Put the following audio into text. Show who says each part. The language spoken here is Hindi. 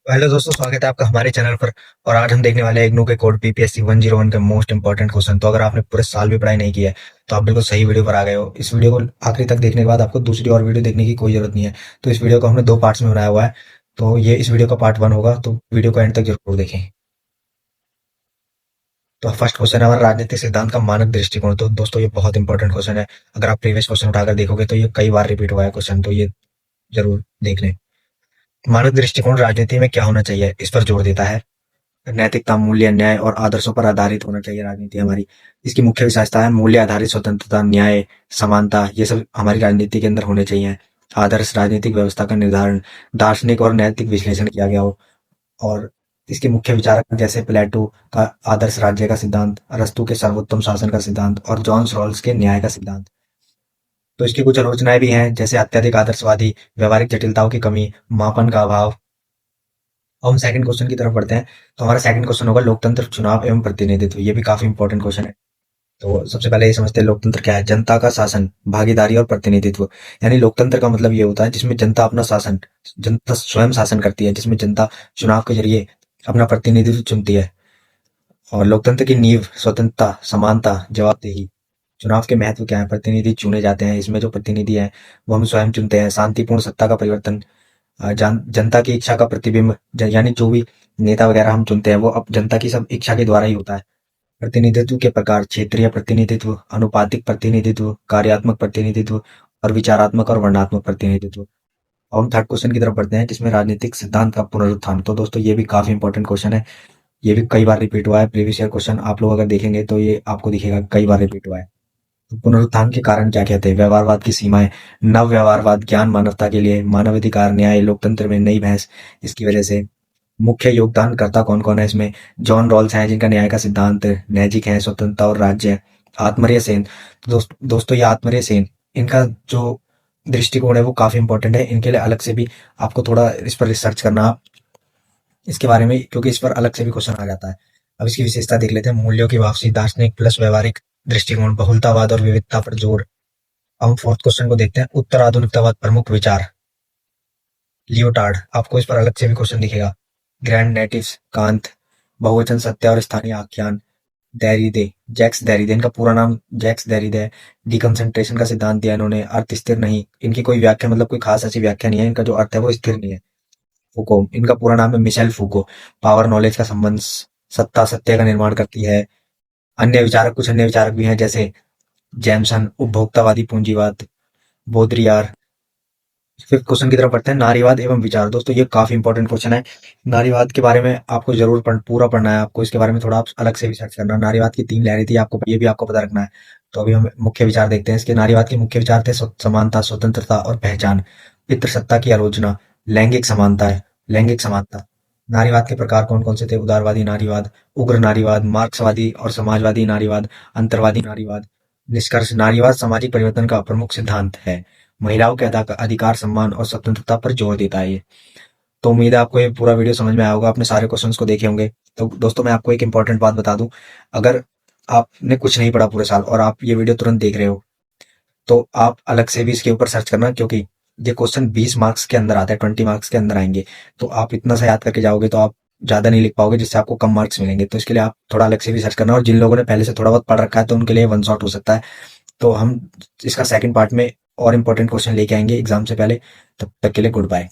Speaker 1: हेलो दोस्तों, स्वागत है आपका हमारे चैनल पर। और आज हम देखने वाले हैं इग्नू के कोड पीपीएससी 101 के मोस्ट इंपॉर्टेंट क्वेश्चन। तो अगर आपने पूरे साल भी पढ़ाई नहीं की है तो आप बिल्कुल सही वीडियो पर आ गए हो। इस वीडियो को आखिरी तक देखने के बाद आपको दूसरी और वीडियो देखने की कोई जरूरत नहीं है। तो इस वीडियो को हमने दो पार्ट्स में बनाया हुआ है। तो ये इस वीडियो का पार्ट 1 होगा, तो वीडियो को एंड तक जरूर देखें। तो फर्स्ट क्वेश्चन है हमारा, राजनीतिक सिद्धांत का मानक दृष्टिकोण। तो दोस्तों ये बहुत इंपॉर्टेंट क्वेश्चन है। अगर आप प्रीवियस क्वेश्चन उठाकर देखोगे तो ये कई बार रिपीट हुआ है क्वेश्चन, तो ये जरूर देख लें। मानक दृष्टिकोण राजनीति में क्या होना चाहिए, इस पर जोर देता है। नैतिकता, मूल्य, न्याय और आदर्शों पर आधारित होना चाहिए राजनीति हमारी। इसकी मुख्य विशेषता है मूल्य आधारित स्वतंत्रता, न्याय, समानता, ये सब हमारी राजनीति के अंदर होने चाहिए। आदर्श, राजनीतिक व्यवस्था का निर्धारण दार्शनिक और नैतिक विश्लेषण किया गया हो। और इसके मुख्य विचारक जैसे प्लेटो का आदर्श राज्य का सिद्धांत, अरस्तु के सर्वोत्तम शासन का सिद्धांत और जॉन रॉल्स के न्याय का सिद्धांत। तो इसकी कुछ आलोचनाएं भी हैं, जैसे अत्यधिक आदर्शवादी, व्यवहारिक जटिलताओं की कमी, मापन का अभाव। अब हम सेकंड क्वेश्चन की तरफ बढ़ते हैं। तो हमारा सेकंड क्वेश्चन होगा लोकतंत्र, चुनाव एवं प्रतिनिधित्व। ये भी काफी इंपॉर्टेंट क्वेश्चन है। तो सबसे पहले ये समझते हैं लोकतंत्र क्या है। जनता का शासन, भागीदारी और प्रतिनिधित्व। यानी लोकतंत्र का मतलब ये होता है जिसमें जनता अपना शासन, जनता स्वयं शासन करती है, जिसमें जनता चुनाव के जरिए अपना प्रतिनिधित्व चुनती है। और लोकतंत्र की नींव स्वतंत्रता, समानता, जवाबदेही। चुनाव के महत्व क्या है। प्रतिनिधि चुने जाते हैं, इसमें जो प्रतिनिधि है वो हम स्वयं चुनते हैं। शांतिपूर्ण सत्ता का परिवर्तन, जनता की इच्छा का प्रतिबिंब, यानी जो भी नेता वगैरह हम चुनते हैं वो अब जनता की सब इच्छा के द्वारा ही होता है। प्रतिनिधित्व के प्रकार, क्षेत्रीय प्रतिनिधित्व, अनुपातिक प्रतिनिधित्व, कार्यात्मक प्रतिनिधित्व और विचारात्मक और वर्णनात्मक प्रतिनिधित्व। अब हम थर्ड क्वेश्चन की तरफ बढ़ते हैं, जिसमें राजनीतिक सिद्धांत का पुनरुत्थान। तो दोस्तों ये भी काफी इंपॉर्टेंट क्वेश्चन है। ये भी कई बार रिपीट हुआ है। प्रीवियस ईयर क्वेश्चन आप लोग अगर देखेंगे तो ये आपको दिखेगा कई बार रिपीट हुआ है। तो पुनरुत्थान के कारण क्या कहते हैं। व्यवहारवाद की सीमाएं, नव व्यवहारवाद, ज्ञान मानवता के लिए, मानवाधिकार, न्याय, लोकतंत्र में नई बहस। इसकी वजह से मुख्य योगदानकर्ता कौन कौन है इसमें। जॉन रॉल्स हैं जिनका न्याय का सिद्धांत, नैजिक है, स्वतंत्रता और राज्य, आत्मरीय सेन। तो दोस्तों ये आत्मरीय सेन, इनका जो दृष्टिकोण है वो काफी इंपॉर्टेंट है। इनके लिए अलग से भी आपको थोड़ा इस पर रिसर्च करना, इसके बारे में, क्योंकि इस पर अलग से भी क्वेश्चन आ जाता है। अब इसकी विशेषता देख लेते हैं। मूल्यों की वापसी, दार्शनिक प्लस व्यवहारिक दृष्टिकोण, बहुलतावाद और विविधता पर जोर। अब हम फोर्थ क्वेश्चन को देखते हैं। उत्तर आधुनिकतावाद, प्रमुख विचार, लियोटार्ड। आपको इस पर अलग से भी क्वेश्चन दिखेगा। ग्रैंड नेटिव्स, कांत, बहुवचन सत्य और स्थानीय आख्यान, देरिडे, जैक्स देरिडे। इनका पूरा नाम जैक्स देरिडे है। डिकंसंट्रेशन का सिद्धांत दिया इन्होंने। अर्थ स्थिर नहीं, इनकी कोई व्याख्या मतलब कोई खास ऐसी व्याख्या नहीं है। इनका जो अर्थ है वो स्थिर नहीं है। फूको, इनका पूरा नाम है मिशेल फूको। पावर नॉलेज का संबंध, सत्ता सत्य का निर्माण करती है। अन्य विचारक, कुछ अन्य विचारक भी हैं जैसे जैमसन, उपभोक्तावादी पूंजीवाद, बोद्रियार। फिफ्थ क्वेश्चन की तरफ बढ़ते हैं। नारीवाद एवं विचार। दोस्तों ये काफी इंपॉर्टेंट क्वेश्चन है। नारीवाद के बारे में आपको जरूर पूरा पढ़ना है। आपको इसके बारे में थोड़ा आप अलग से रिसर्च करना। नारीवाद की 3 लहरें थी, आपको ये भी आपको पता रखना है। तो अभी हम मुख्य विचार देखते हैं इसके। नारीवाद के मुख्य विचार थे समानता, स्वतंत्रता और पहचान, पितृसत्ता की आलोचना, लैंगिक समानता है, लैंगिक समानता। नारीवाद के प्रकार कौन कौन से थे। उदारवादी नारीवाद, उग्र नारीवाद, मार्क्सवादी और समाजवादी नारीवाद, अंतरवादी नारीवाद। निष्कर्ष, नारीवाद सामाजिक परिवर्तन का प्रमुख सिद्धांत है। महिलाओं के अधिकार, सम्मान और स्वतंत्रता पर जोर देता है ये। तो उम्मीद है आपको ये पूरा वीडियो समझ में आया होगा। आपने सारे क्वेश्चंस को देखे होंगे। तो दोस्तों मैं आपको एक इंपॉर्टेंट बात बता दूं। अगर आपने कुछ नहीं पढ़ा पूरे साल और आप ये वीडियो तुरंत देख रहे हो तो आप अलग से भी इसके ऊपर सर्च करना, क्योंकि ये क्वेश्चन 20 मार्क्स के अंदर आता है, 20 मार्क्स के अंदर आएंगे। तो आप इतना सा याद करके जाओगे तो आप ज्यादा नहीं लिख पाओगे, जिससे आपको कम मार्क्स मिलेंगे। तो इसके लिए आप थोड़ा अलग से भी सर्च करना। और जिन लोगों ने पहले से थोड़ा बहुत पढ़ रखा है तो उनके लिए वन शॉट हो सकता है। तो हम इसका सेकंड पार्ट में और इंपॉर्टेंट क्वेश्चन लेके आएंगे एग्जाम से पहले। तब तक के लिए गुड बाय।